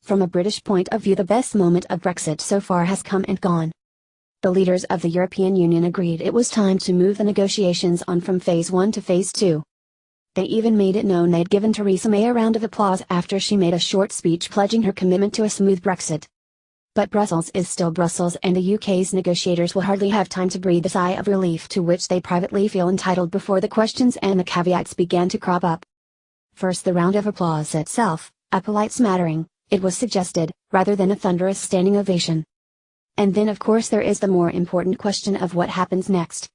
From a British point of view, the best moment of Brexit so far has come and gone. The leaders of the European Union agreed it was time to move the negotiations on from Phase 1 to Phase 2. They even made it known they'd given Theresa May a round of applause after she made a short speech pledging her commitment to a smooth Brexit. But Brussels is still Brussels, and the UK's negotiators will hardly have time to breathe the sigh of relief to which they privately feel entitled before the questions and the caveats began to crop up. First, the round of applause itself, a polite smattering, it was suggested, rather than a thunderous standing ovation. And then of course there is the more important question of what happens next.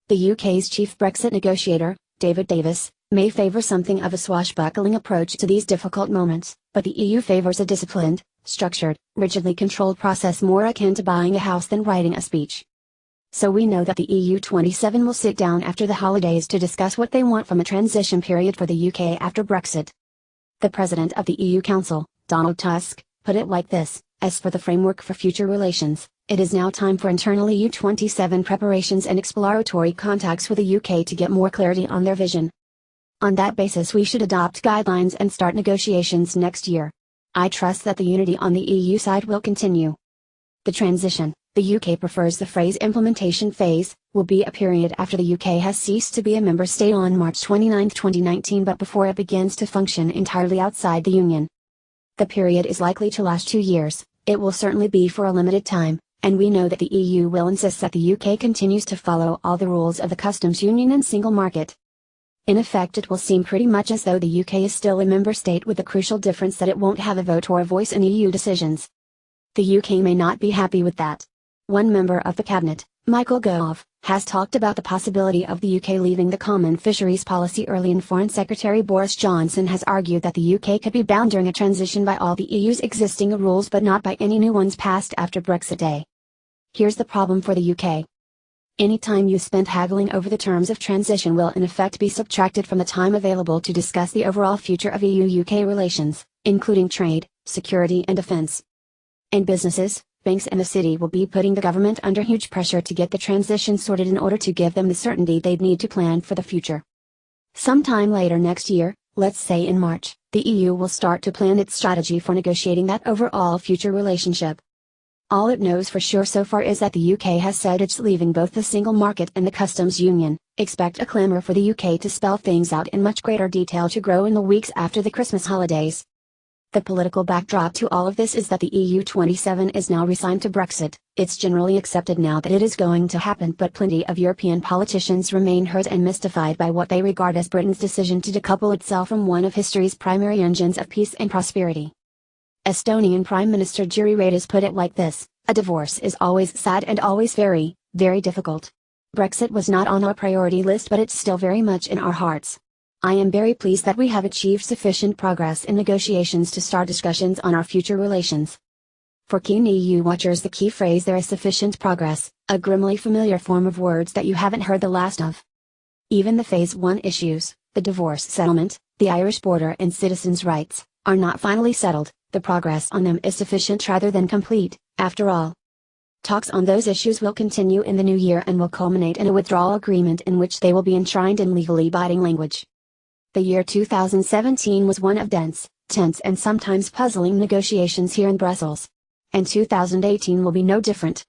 The UK's chief Brexit negotiator, David Davis, may favour something of a swashbuckling approach to these difficult moments, but the EU favours a disciplined, structured, rigidly controlled process more akin to buying a house than writing a speech. So we know that the EU 27 will sit down after the holidays to discuss what they want from a transition period for the UK after Brexit. The President of the EU Council, Donald Tusk, put it like this: as for the framework for future relations, it is now time for internal EU 27 preparations and exploratory contacts with the UK to get more clarity on their vision. On that basis we should adopt guidelines and start negotiations next year. I trust that the unity on the EU side will continue. The transition, the UK prefers the phrase implementation phase, will be a period after the UK has ceased to be a member state on March 29, 2019, but before it begins to function entirely outside the Union. The period is likely to last 2 years, it will certainly be for a limited time, and we know that the EU will insist that the UK continues to follow all the rules of the customs union and single market. In effect, it will seem pretty much as though the UK is still a member state, with the crucial difference that it won't have a vote or a voice in EU decisions. The UK may not be happy with that. One member of the cabinet, Michael Gove, has talked about the possibility of the UK leaving the common fisheries policy early, and Foreign Secretary Boris Johnson has argued that the UK could be bound during a transition by all the EU's existing rules but not by any new ones passed after Brexit Day. Here's the problem for the UK. Any time you spend haggling over the terms of transition will in effect be subtracted from the time available to discuss the overall future of EU-UK relations, including trade, security and defence. And businesses, banks and the city will be putting the government under huge pressure to get the transition sorted in order to give them the certainty they'd need to plan for the future. Sometime later next year, let's say in March, the EU will start to plan its strategy for negotiating that overall future relationship. All it knows for sure so far is that the UK has said it's leaving both the single market and the customs union. Expect a clamour for the UK to spell things out in much greater detail to grow in the weeks after the Christmas holidays. The political backdrop to all of this is that the EU 27 is now resigned to Brexit. It's generally accepted now that it is going to happen, but plenty of European politicians remain hurt and mystified by what they regard as Britain's decision to decouple itself from one of history's primary engines of peace and prosperity. Estonian Prime Minister Jüri Ratas put it like this: a divorce is always sad and always very, very difficult. Brexit was not on our priority list, but it's still very much in our hearts. I am very pleased that we have achieved sufficient progress in negotiations to start discussions on our future relations. For keen EU watchers, the key phrase there is sufficient progress, a grimly familiar form of words that you haven't heard the last of. Even the Phase 1 issues, the divorce settlement, the Irish border and citizens' rights, are not finally settled. The progress on them is sufficient rather than complete, after all. Talks on those issues will continue in the new year and will culminate in a withdrawal agreement in which they will be enshrined in legally binding language. The year 2017 was one of dense, tense and sometimes puzzling negotiations here in Brussels. And 2018 will be no different.